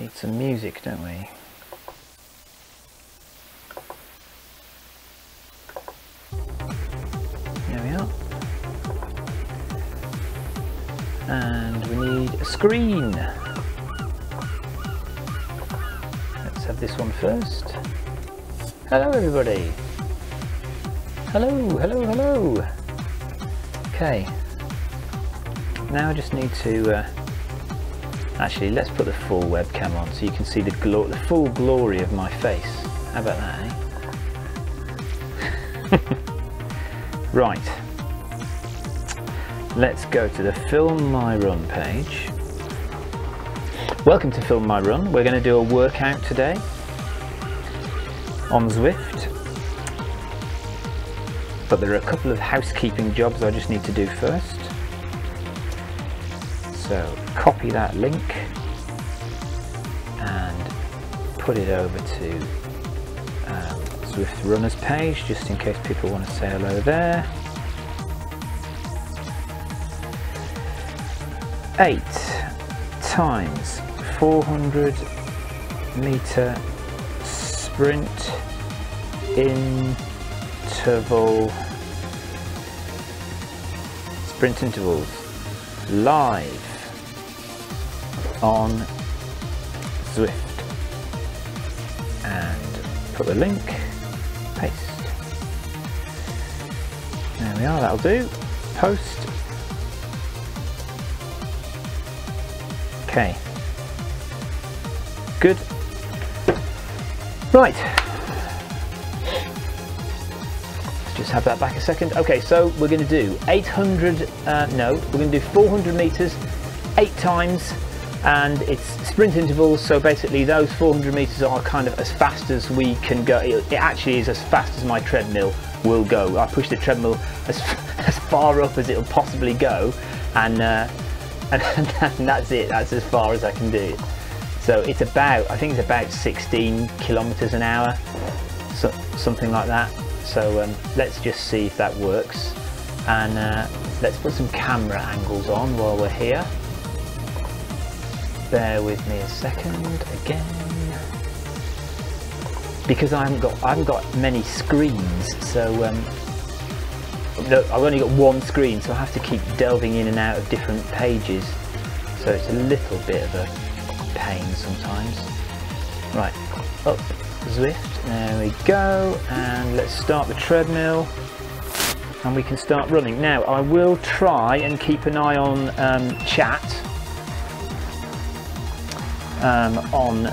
Need some music, don't we? There we are. And we need a screen. Let's have this one first. Hello everybody. Hello, hello, hello. Okay. Now I just need to actually, let's put the full webcam on so you can see the full glory of my face. How about that, eh? Right. Let's go to the Film My Run page. Welcome to Film My Run. We're going to do a workout today on Zwift. But there are a couple of housekeeping jobs I just need to do first. So copy that link and put it over to Zwift Runners page, just in case people want to say hello there. 8 times 400 meter sprint intervals live on Zwift, and put the link, paste. There we are, that'll do. Post. Okay, good. Right, let's just have that back a second. Okay, so we're going to do 800, no, we're going to do 400 meters 8 times, and it's sprint intervals, so basically those 400 meters are kind of as fast as we can go. It actually is as fast as my treadmill will go. I push the treadmill as far up as it'll possibly go, and that's it. That's as far as I can do. So it's about, I think it's about 16 kilometers an hour, so something like that. So let's just see if that works, and let's put some camera angles on while we're here. Bear with me a second again, because I haven't got many screens. So no, I've only got one screen, so I have to keep delving in and out of different pages. So it's a little bit of a pain sometimes. Right, up Zwift, there we go, and let's start the treadmill and we can start running. Now I will try and keep an eye on chat on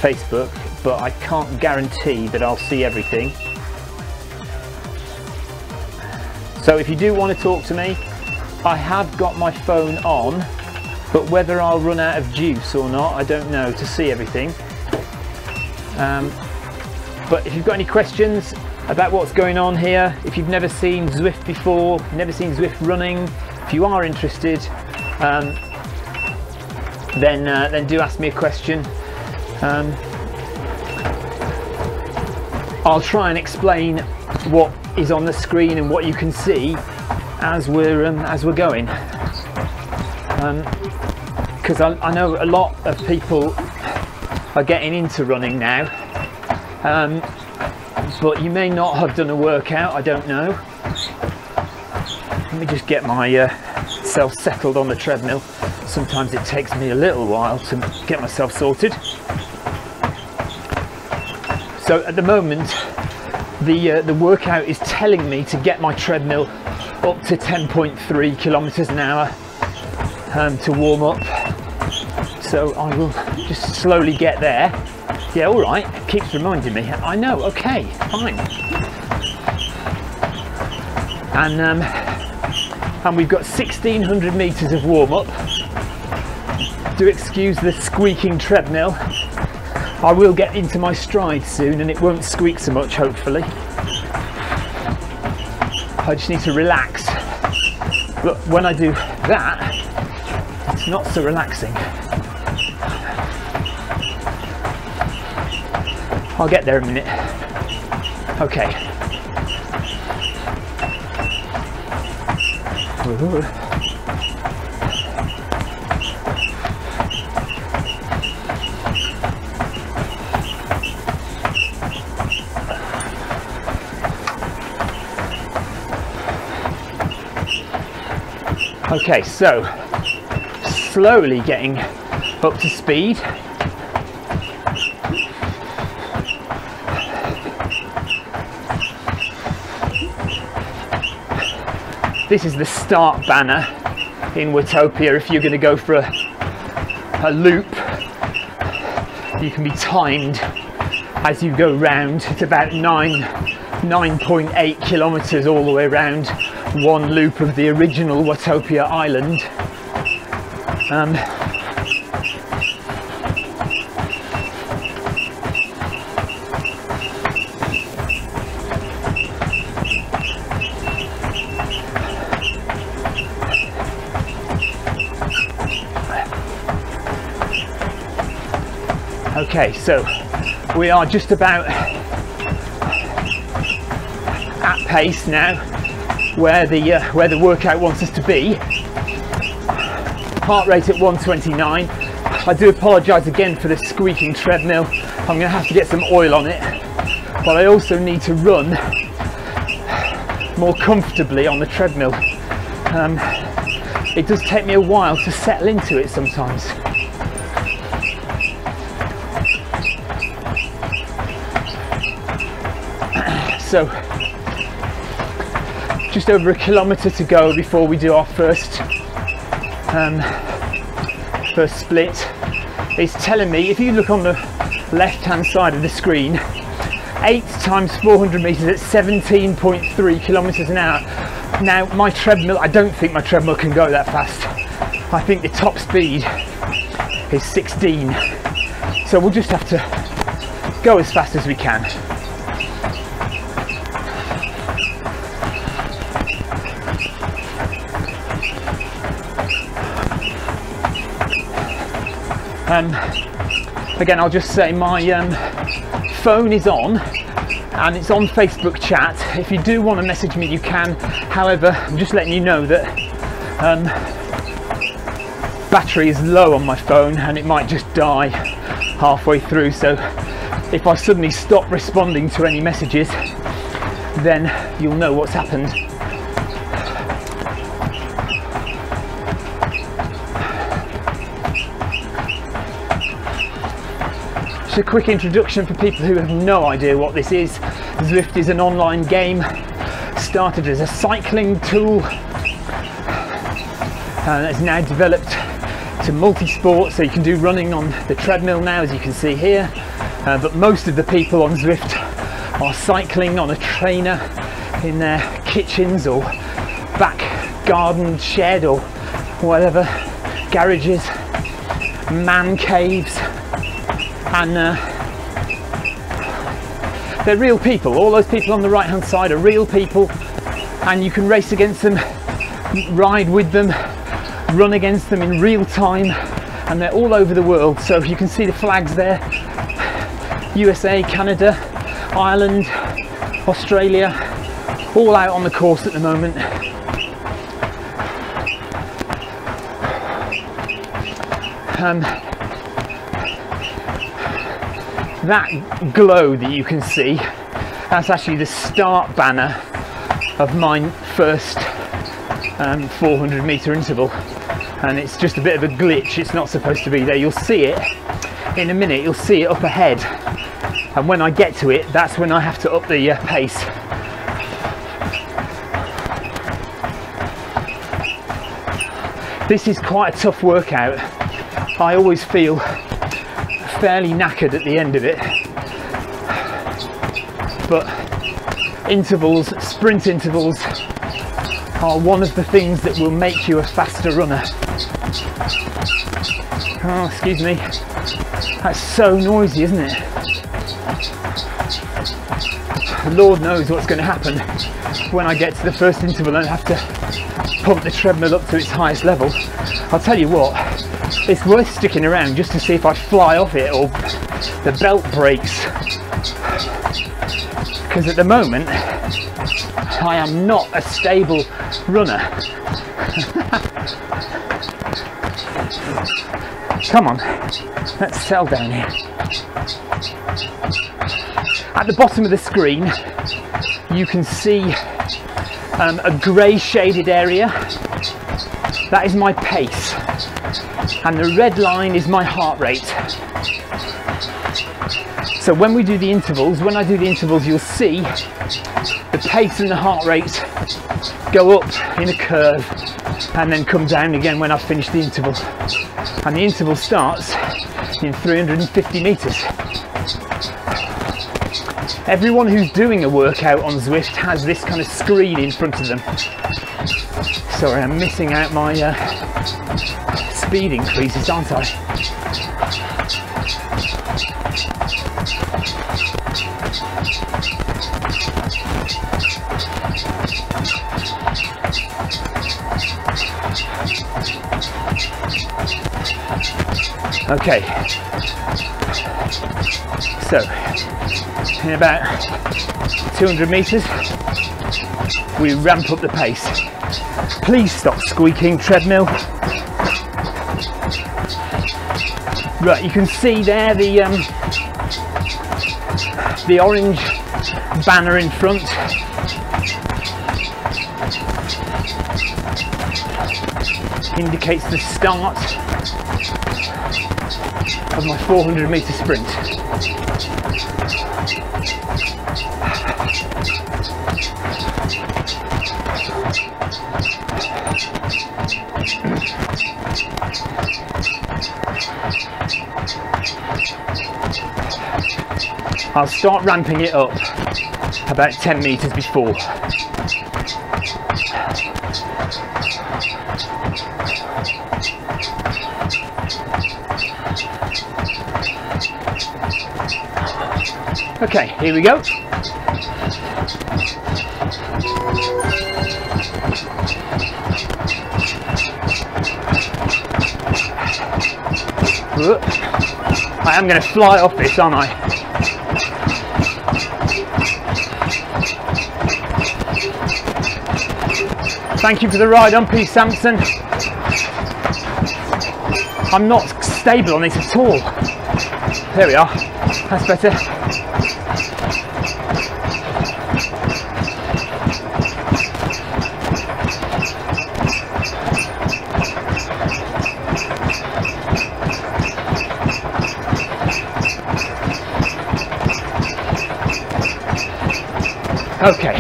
Facebook, but I can't guarantee that I'll see everything. So if you do want to talk to me, I have got my phone on, but whether I'll run out of juice or not, I don't know, to see everything. But if you've got any questions about what's going on here, if you've never seen Zwift before, never seen Zwift running, if you are interested, then do ask me a question. I'll try and explain what is on the screen and what you can see as we're going, because I know a lot of people are getting into running now, but you may not have done a workout, I don't know. Let me just get myself settled on the treadmill. Sometimes it takes me a little while to get myself sorted. So at the moment, the workout is telling me to get my treadmill up to 10.3 kilometers an hour to warm up. So I will just slowly get there. Yeah, all right. It keeps reminding me. I know. Okay, fine. And we've got 1,600 meters of warm up. Do excuse the squeaking treadmill. I will get into my stride soon and it won't squeak so much, hopefully. I just need to relax. But when I do that, it's not so relaxing. I'll get there in a minute. Okay. Okay, so slowly getting up to speed. This is the start banner in Watopia. If you're going to go for a loop, you can be timed as you go round. It's about 9.8 kilometers all the way around one loop of the original Watopia Island. Okay, so we are just about at pace now, where the workout wants us to be. Heart rate at 129. I do apologise again for the squeaking treadmill. I'm going to have to get some oil on it, but I also need to run more comfortably on the treadmill. It does take me a while to settle into it sometimes. So, just over a kilometre to go before we do our first split. It's telling me, if you look on the left hand side of the screen, 8 times 400 metres at 17.3 kilometres an hour. Now my treadmill, I don't think my treadmill can go that fast. I think the top speed is 16. So we'll just have to go as fast as we can. Again, I'll just say my phone is on and it's on Facebook chat. If you do want to message me, you can. However, I'm just letting you know that battery is low on my phone and it might just die halfway through. So if I suddenly stop responding to any messages, then you'll know what's happened. A quick introduction for people who have no idea what this is. Zwift is an online game, started as a cycling tool and it's now developed to multi-sport, so you can do running on the treadmill now, as you can see here, but most of the people on Zwift are cycling on a trainer in their kitchens or back garden shed or whatever, garages, man caves. And they're real people. All those people on the right hand side are real people, and you can race against them, ride with them, run against them in real time, and they're all over the world. So you can see the flags there: USA, Canada, Ireland, Australia, all out on the course at the moment. That glow that you can see, that's actually the start banner of my first 400 metre interval, and it's just a bit of a glitch. It's not supposed to be there. You'll see it in a minute, you'll see it up ahead, and when I get to it, that's when I have to up the pace. This is quite a tough workout. I always feel fairly knackered at the end of it, but intervals, sprint intervals, are one of the things that will make you a faster runner. Oh, excuse me, that's so noisy, isn't it? Lord knows what's going to happen when I get to the first interval and have to pump the treadmill up to its highest level. I'll tell you what, it's worth sticking around just to see if I fly off it or the belt breaks, because at the moment I am not a stable runner. Come on, let's settle down here. At the bottom of the screen you can see a grey shaded area. That is my pace, and the red line is my heart rate. So when we do the intervals, when I do the intervals, you'll see the pace and the heart rate go up in a curve and then come down again when I've finished the interval. And the interval starts in 350 meters. Everyone who's doing a workout on Zwift has this kind of screen in front of them. Sorry, I'm missing out my speed increases, aren't I? Okay, so in about 200 meters, we ramp up the pace. Please stop squeaking, treadmill. Right, you can see there the orange banner in front. Indicates the start of my 400 meter sprint. I'll start ramping it up about 10 meters before. Okay, here we go. I am going to fly off this, aren't I? Thank you for the ride on, P. Sampson. I'm not stable on this at all. There we are. That's better. Okay.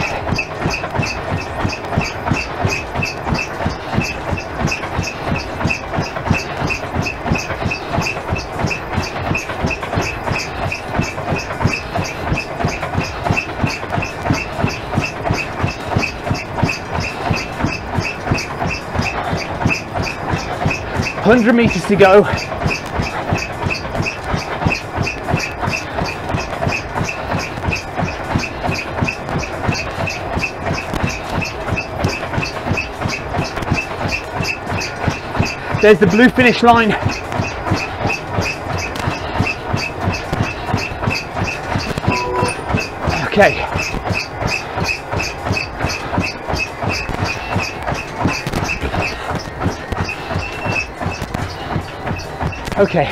$100 meters to go. There's the blue finish line. Okay. Okay.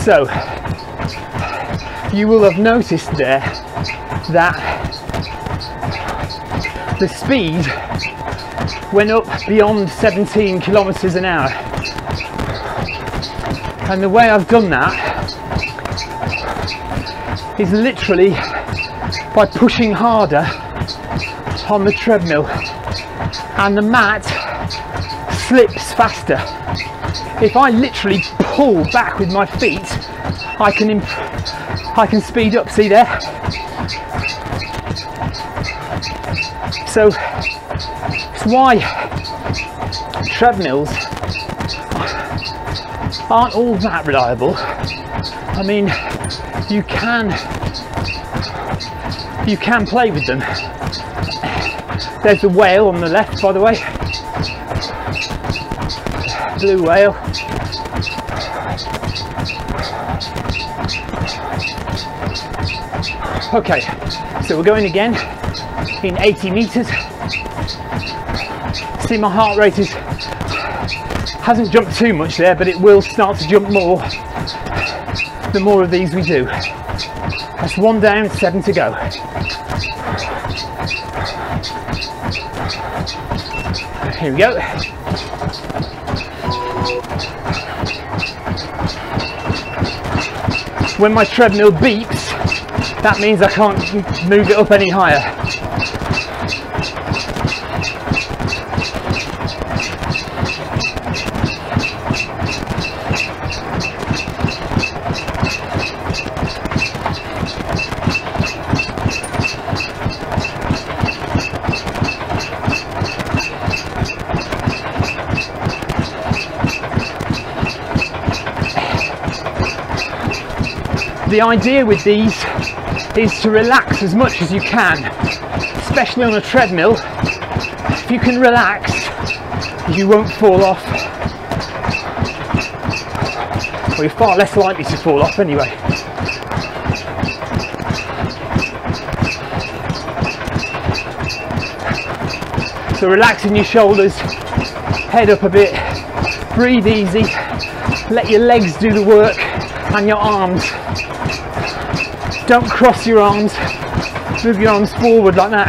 So, you will have noticed there that the speed went up beyond 17 kilometers an hour. And the way I've done that is literally by pushing harder on the treadmill, and the mat slips faster. If I literally pull back with my feet, I can speed up. See there? So it's why treadmills aren't all that reliable. I mean, you can play with them. There's the whale on the left, by the way. Blue whale. Okay, so we're going again in 80 meters. See, my heart rate hasn't jumped too much there, but it will start to jump more the more of these we do. That's 1 down, 7 to go. Here we go. When my treadmill beeps, that means I can't move it up any higher. The idea with these is to relax as much as you can, especially on a treadmill. If you can relax, you won't fall off. Well, you're far less likely to fall off anyway. So relaxing your shoulders, head up a bit, breathe easy, let your legs do the work and your arms. Don't cross your arms, move your arms forward like that.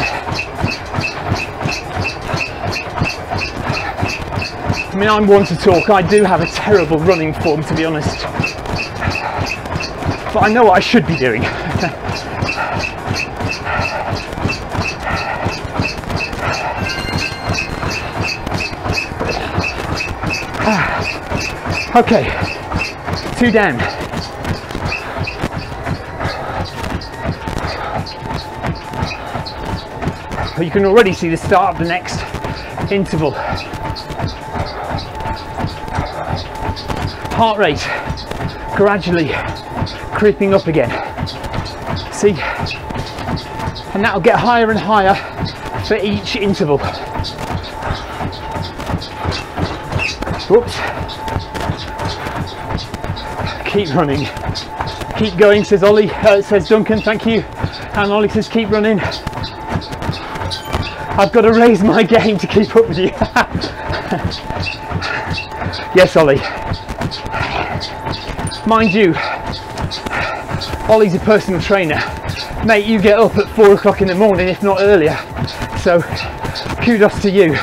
I mean, I'm one to talk, I do have a terrible running form, to be honest. But I know what I should be doing. Okay, 2 down. You can already see the start of the next interval. Heart rate gradually creeping up again. See? And that'll get higher and higher for each interval. Whoops. Keep running. Keep going, says Ollie. Says Duncan, thank you. And Ollie says keep running. I've got to raise my game to keep up with you. Yes, Ollie. Mind you, Ollie's a personal trainer. Mate, you get up at 4 o'clock in the morning, if not earlier. So, kudos to you.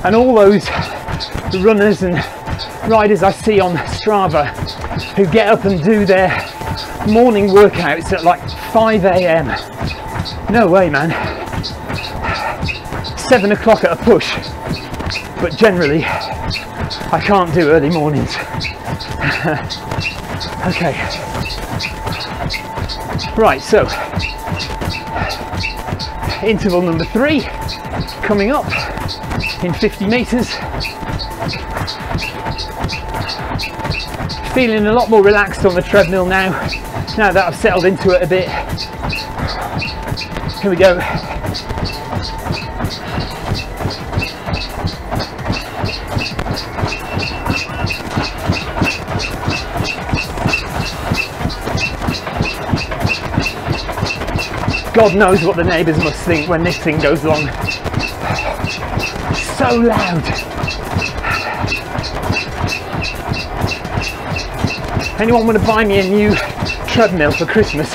And all those runners and riders I see on Strava who get up and do their morning workouts at like 5 AM. No way, man. 7 o'clock at a push, but generally I can't do early mornings. Okay, right, so interval number 3 coming up in 50 meters. Feeling a lot more relaxed on the treadmill now that I've settled into it a bit. Here we go. God knows what the neighbours must think when this thing goes along. So loud. Anyone want to buy me a new treadmill for Christmas?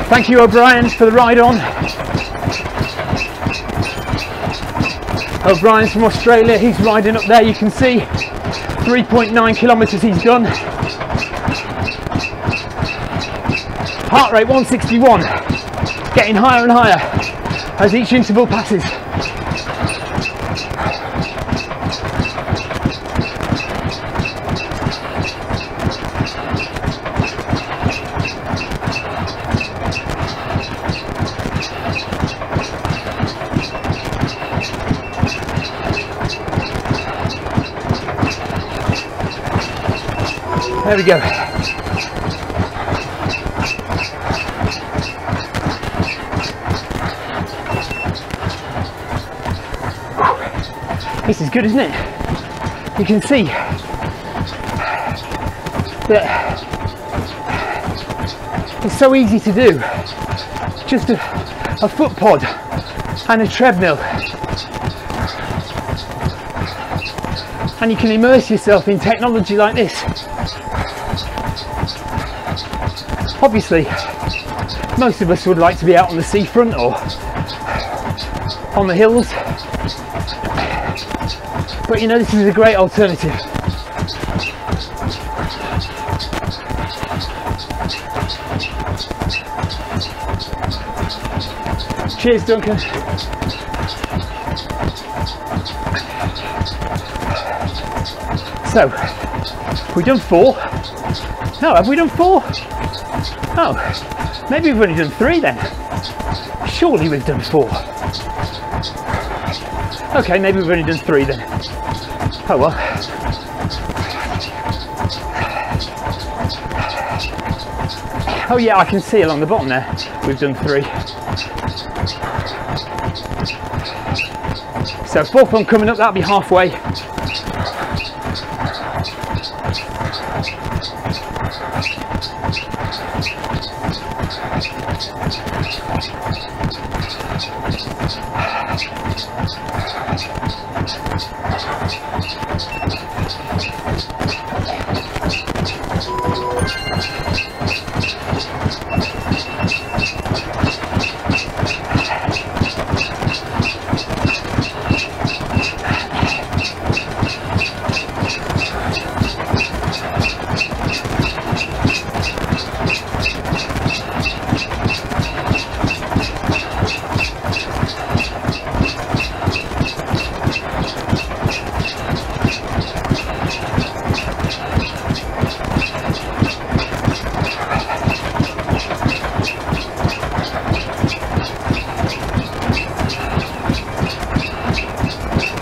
Thank you, O'Brien, for the ride on. O'Brien's from Australia, he's riding up there, you can see 3.9 kilometres he's done. Heart rate 161, getting higher and higher as each interval passes. There we go. This is good, isn't it? You can see that it's so easy to do. just a foot pod and a treadmill, and you can immerse yourself in technology like this. Obviously, most of us would like to be out on the seafront or on the hills, but you know, this is a great alternative. Cheers, Duncan. So, we've done 4. No, have we done 4? Oh, maybe we've only done 3 then. Surely we've done 4. Okay, maybe we've only done 3 then. Oh well. Oh yeah, I can see along the bottom there, we've done 3. So 4th one coming up, that'll be halfway.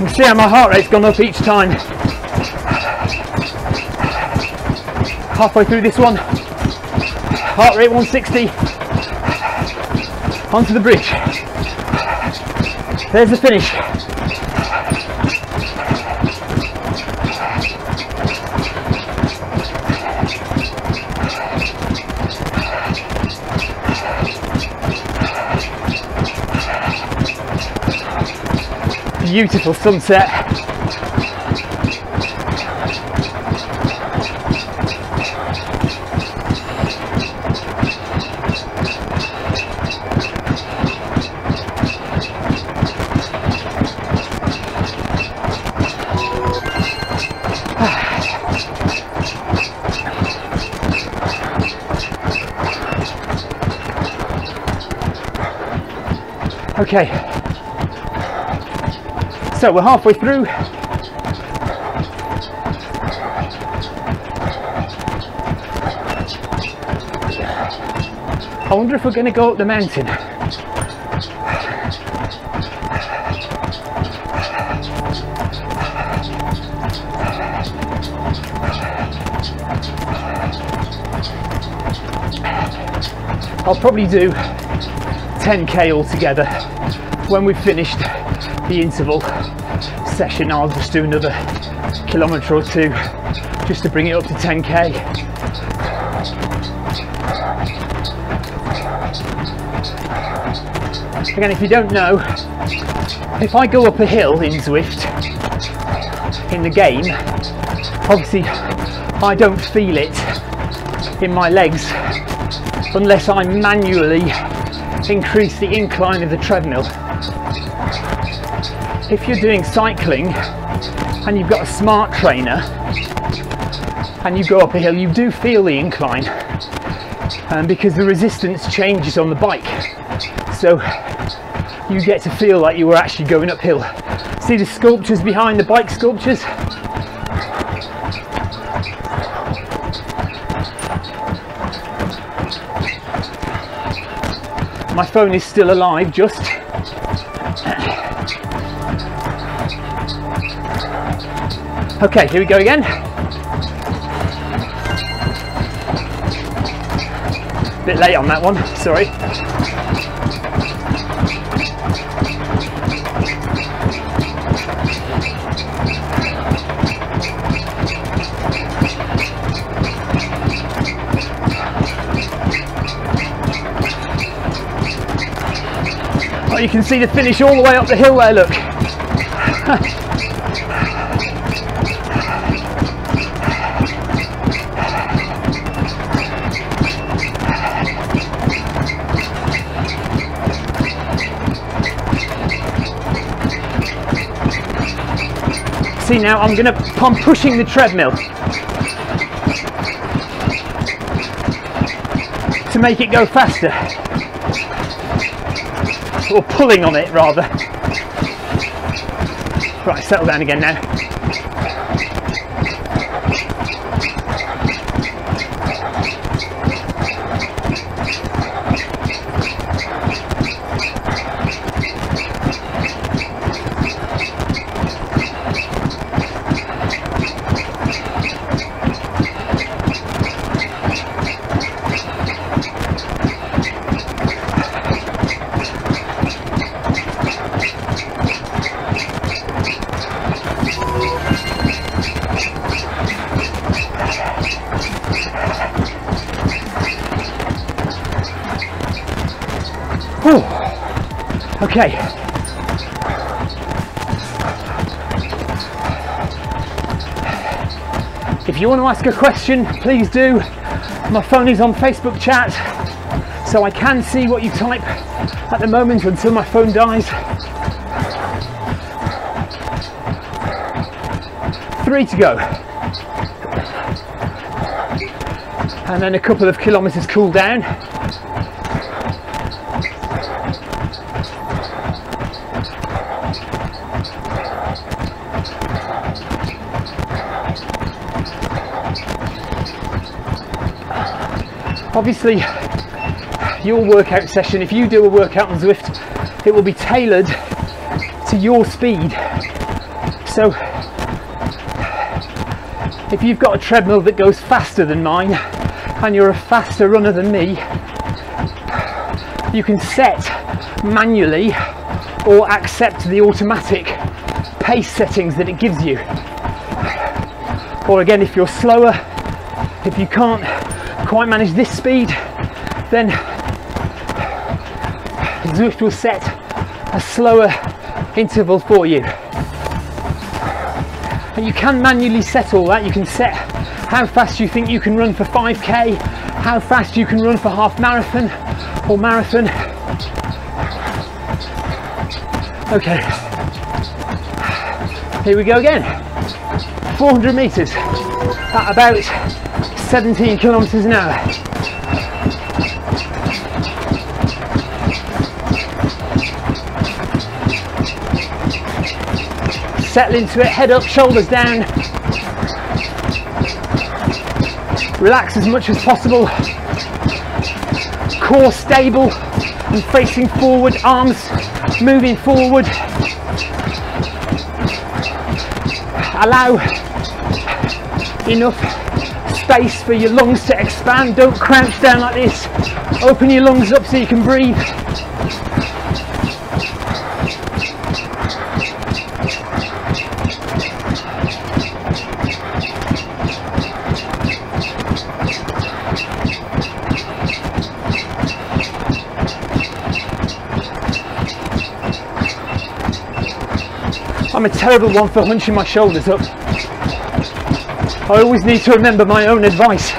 You can see how my heart rate's gone up each time. Halfway through this one, heart rate 160, onto the bridge. There's the finish. Beautiful sunset. Okay, so we're halfway through. I wonder if we're going to go up the mountain. I'll probably do 10k altogether. When we've finished the interval session, I'll just do another kilometre or 2 just to bring it up to 10k. Again, if you don't know, if I go up a hill in Zwift in the game, obviously I don't feel it in my legs unless I manually increase the incline of the treadmill. If you're doing cycling and you've got a smart trainer and you go up a hill, you do feel the incline, because the resistance changes on the bike, so you get to feel like you were actually going uphill. See the sculptures behind the bike sculptures? My phone is still alive, just. Okay, here we go again. Bit late on that one, sorry. You can see the finish all the way up the hill there, look. See now, I'm pushing the treadmill to make it go faster, or pulling on it rather. Right, settle down again now. Okay. If you want to ask a question, please do. My phone is on Facebook chat, so I can see what you type at the moment until my phone dies. 3 to go. And then a couple of kilometers cool down. Obviously, your workout session, if you do a workout on Zwift, it will be tailored to your speed. So if you've got a treadmill that goes faster than mine and you're a faster runner than me, you can set manually or accept the automatic pace settings that it gives you. Or again, if you're slower, if you can't quite manage this speed, then Zwift will set a slower interval for you. And you can manually set all that. You can set how fast you think you can run for 5k, how fast you can run for half marathon or marathon. Okay, here we go again. 400 meters at about 17 kilometers an hour. Settle into it, head up, shoulders down. Relax as much as possible. Core stable and facing forward, arms moving forward. Allow enough space for your lungs to expand. Don't crouch down like this. Open your lungs up so you can breathe. I'm a terrible one for hunching my shoulders up. I always need to remember my own advice.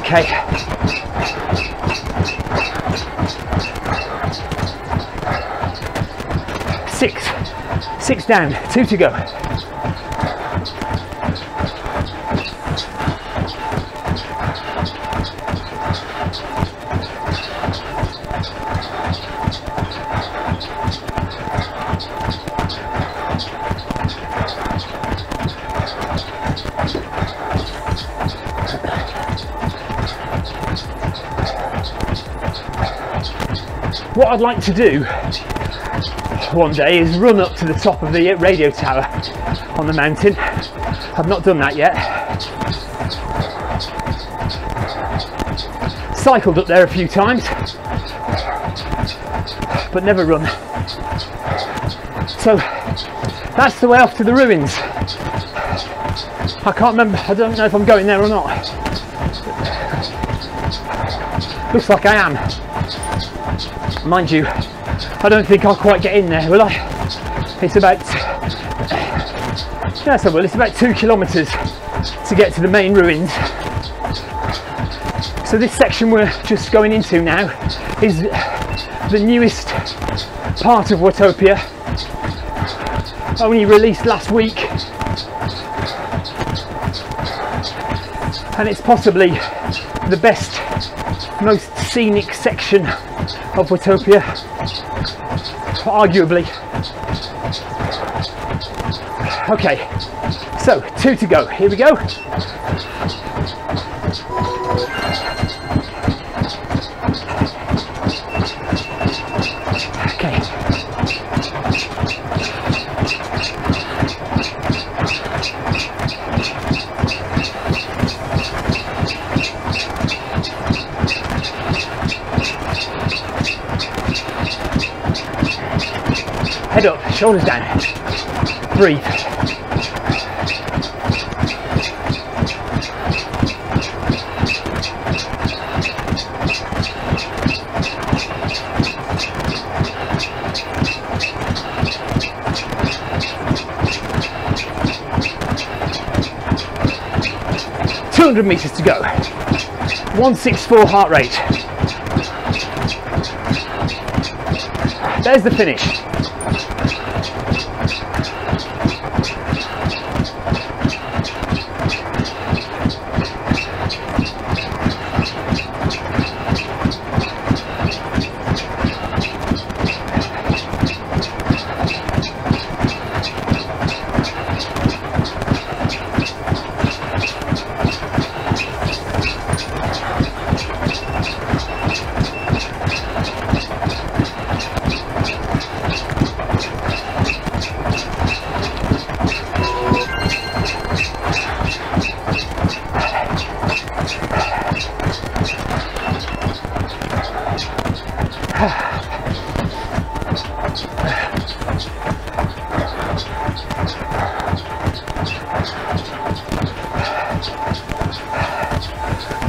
Okay. Six down, 2 to go. What I'd like to do one day is run up to the top of the radio tower on the mountain. I've not done that yet. Cycled up there a few times, but never run. So that's the way off to the ruins. I can't remember, I don't know if I'm going there or not. Looks like I am. Mind you, I don't think I'll quite get in there, will I? It's about, yes I will, it's about 2 kilometres to get to the main ruins. So this section we're just going into now is the newest part of Watopia, only released last week, and it's possibly the best, most scenic section of Watopia, arguably. Okay, so 2 to go, here we go. Okay. 'Head up, shoulders down, breathe. $200 meters to go. 164 heart rate. There's the finish.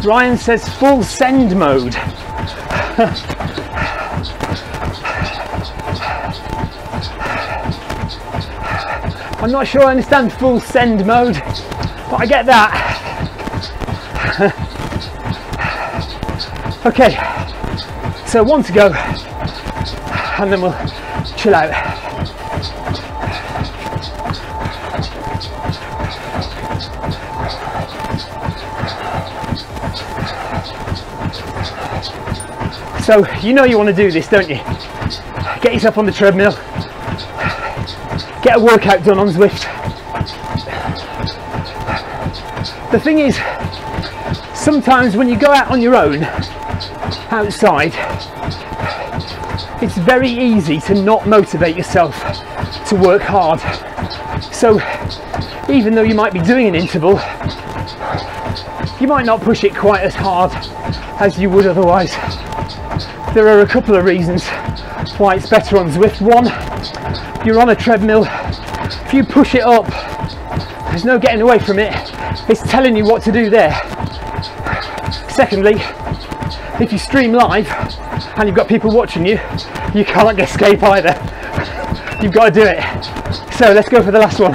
Ryan says full send mode. I'm not sure I understand full send mode, but I get that. Okay, so 1 to go, and then we'll chill out. So you know you want to do this, don't you? Get yourself on the treadmill, get a workout done on Zwift. The thing is, sometimes when you go out on your own, outside, it's very easy to not motivate yourself to work hard. So even though you might be doing an interval, you might not push it quite as hard as you would otherwise. There are a couple of reasons why it's better on Zwift. One, you're on a treadmill. If you push it up, there's no getting away from it. It's telling you what to do there. Secondly, if you stream live and you've got people watching you, you can't escape either. You've got to do it. So let's go for the last one.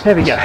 There we go.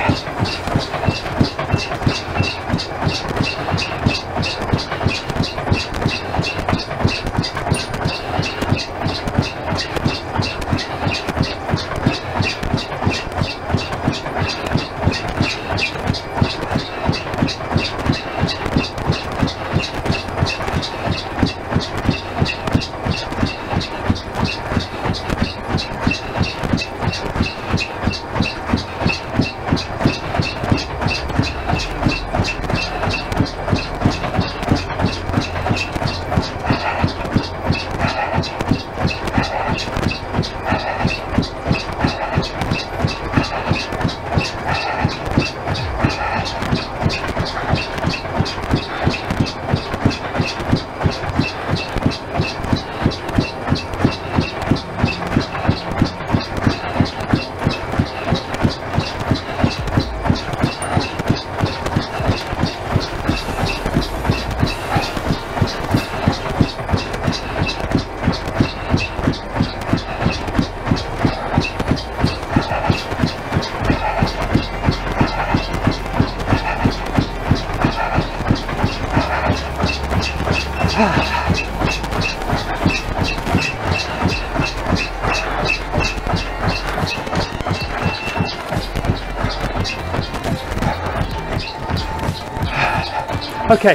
Okay,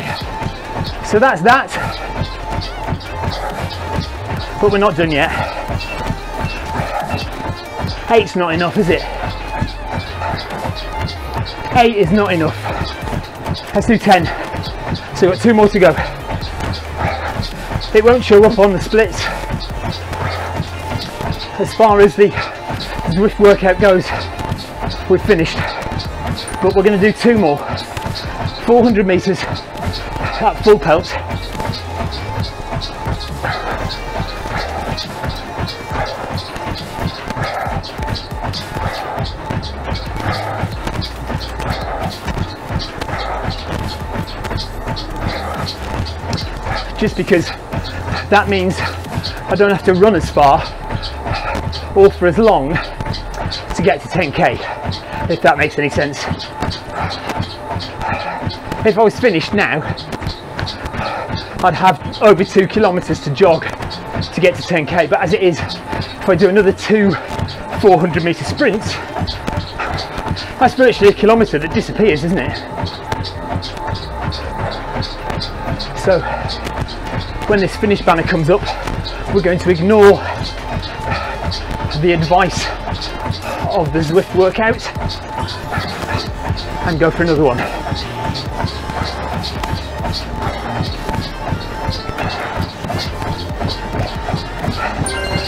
so that's that, but we're not done yet. 8's not enough, is it? 8 is not enough. Let's do 10. So we've got 2 more to go. It won't show up on the splits. As far as the Zwift workout goes, we've finished. But we're going to do 2 more. 400 meters at full pelt. Just because that means I don't have to run as far or for as long to get to 10k, if that makes any sense. If I was finished now, I'd have over 2 kilometers to jog to get to 10k, but as it is, if I do another 2 400 meter sprints, that's virtually a kilometer that disappears, isn't it? So when this finish banner comes up, we're going to ignore the advice of the Zwift workout and go for another one.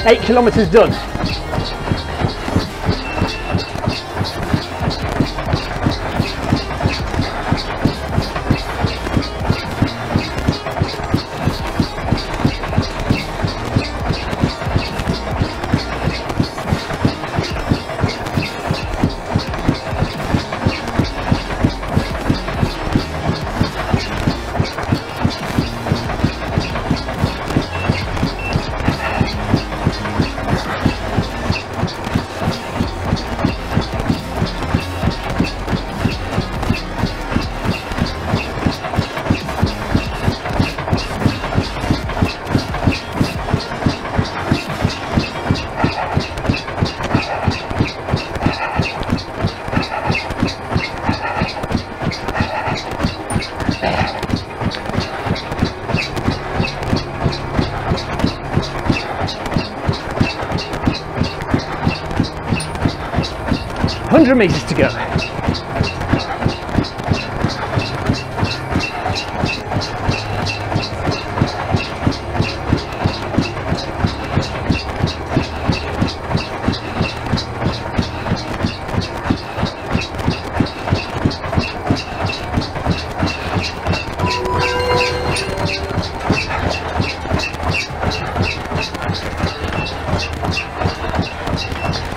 Eight kilometers done. Meters to go.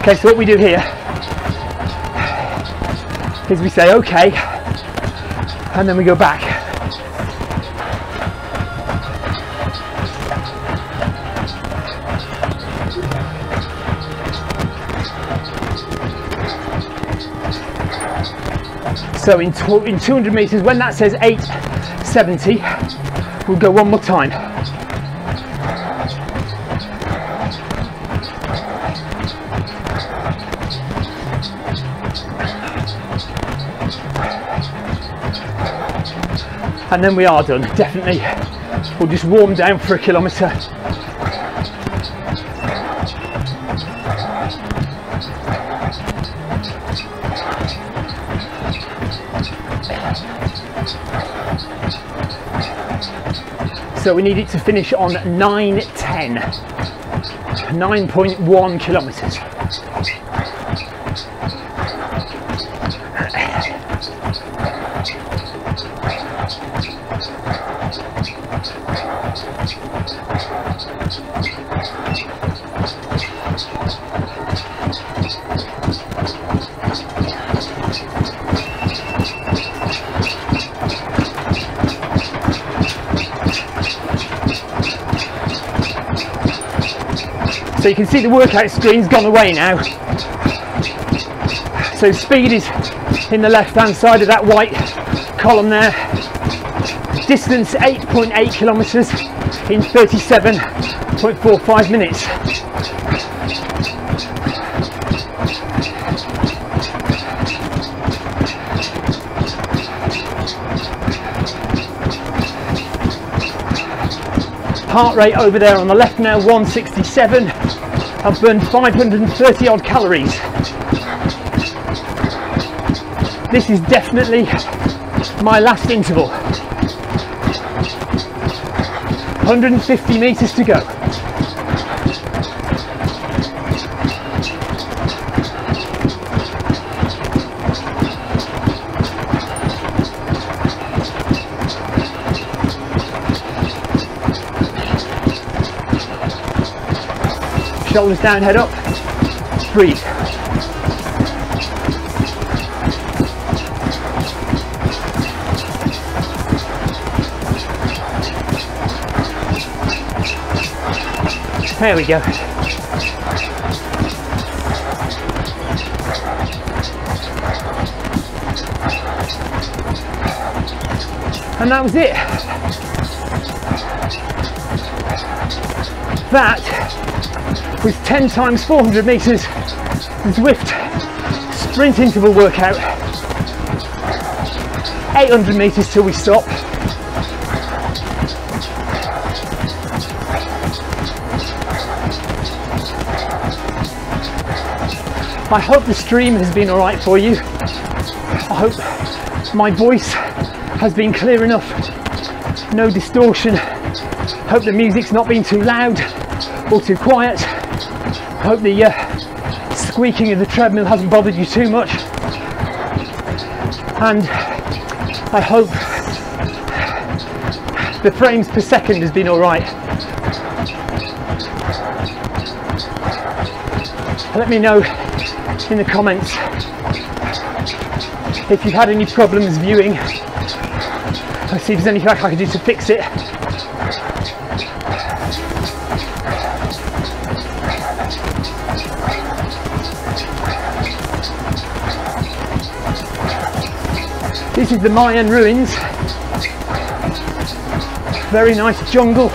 Okay, so what we do here is we say okay, and then we go back. So in 200 meters, when that says 8:70, we'll go one more time. And then we are done, definitely. We'll just warm down for a kilometre. So we need it to finish on 9:10, 9.1 kilometres. So you can see the workout screen's gone away now. So speed is in the left hand side of that white column there. Distance 8.8 kilometres in 37.45 minutes. Heart rate over there on the left now, 167. I've burned 530 odd calories. This is definitely my last interval. 150 meters to go. Shoulders down, head up, breathe. There we go. And that was it. That was 10 times 400 meters Zwift sprint interval workout. 800 meters till we stop. I hope the stream has been alright for you. I hope my voice has been clear enough. No distortion. Hope the music's not been too loud or too quiet. Hope the squeaking of the treadmill hasn't bothered you too much. And I hope the frames per second has been alright. Let me know in the comments if you've had any problems viewing. Let's see if there's anything I can do to fix it. This is the Mayan ruins. Very nice jungle.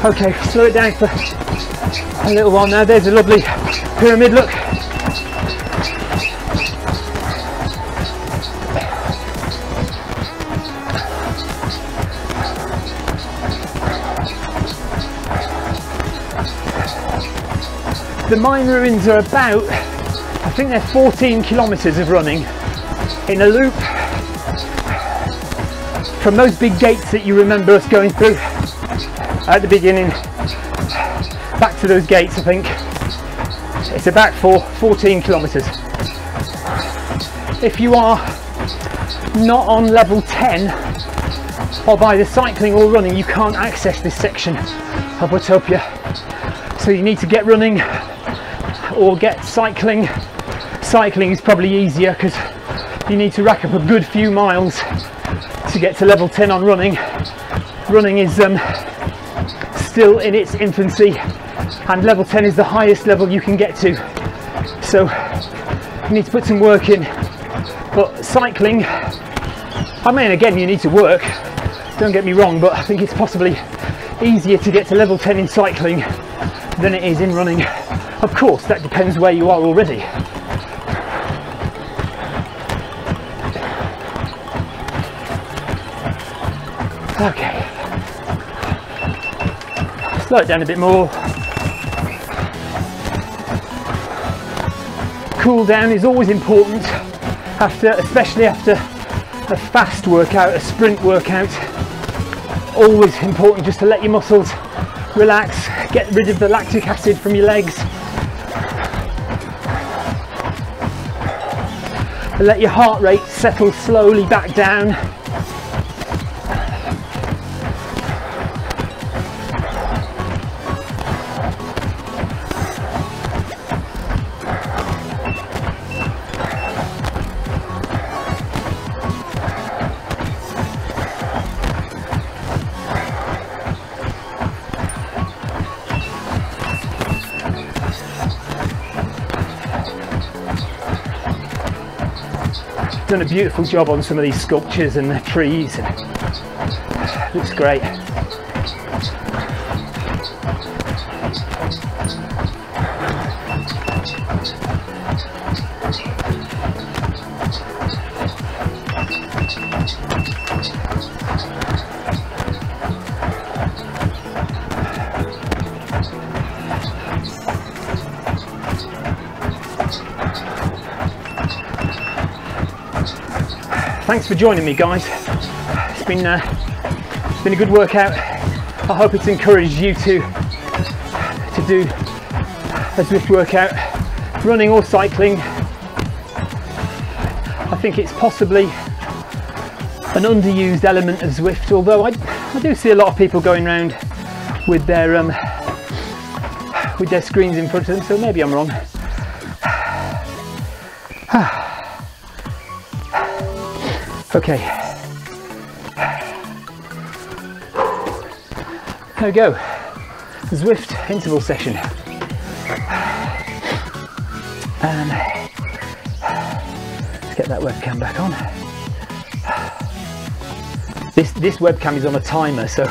Okay, slow it down for a little while now. There's a lovely pyramid look. The Mayan ruins are about, I think they're 14 kilometers of running in a loop from those big gates that you remember us going through at the beginning, back to those gates. I think it's about 14 kilometers. If you are not on level 10 or by the cycling or running, you can't access this section of Utopia, so you need to get running or get cycling. Cycling is probably easier because you need to rack up a good few miles to get to level 10 on running. Running is still in its infancy, and level 10 is the highest level you can get to, so you need to put some work in. But cycling, I mean, again, you need to work, don't get me wrong, but I think it's possibly easier to get to level 10 in cycling than it is in running. Of course, that depends where you are already. Okay, slow it down a bit more. Cool down is always important especially after a fast workout, a sprint workout. Always important just to let your muscles relax, get rid of the lactic acid from your legs. Let your heart rate settle slowly back down. Done a beautiful job on some of these sculptures and the trees. Looks great. thanks for joining me, guys. It's been a good workout. I hope it's encouraged you to do a Zwift workout, running or cycling. I think it's possibly an underused element of Zwift, although I do see a lot of people going around with their screens in front of them, so maybe I'm wrong. Okay, there we go, Zwift interval session. And let's get that webcam back on. This webcam is on a timer, so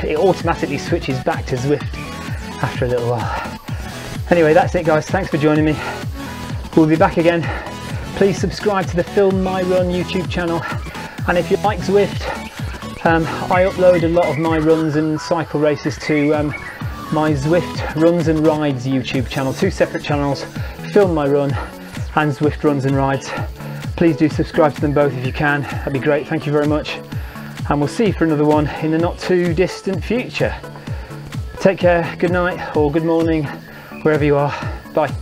it automatically switches back to Zwift after a little while. Anyway, that's it, guys. Thanks for joining me. We'll be back again. Please subscribe to the Film My Run YouTube channel, and if you like Zwift, I upload a lot of my runs and cycle races to my Zwift Runs and Rides YouTube channel. Two separate channels, Film My Run and Zwift Runs and Rides. Please do subscribe to them both if you can. That'd be great. Thank you very much, and we'll see you for another one in the not too distant future. Take care, good night or good morning, wherever you are. Bye.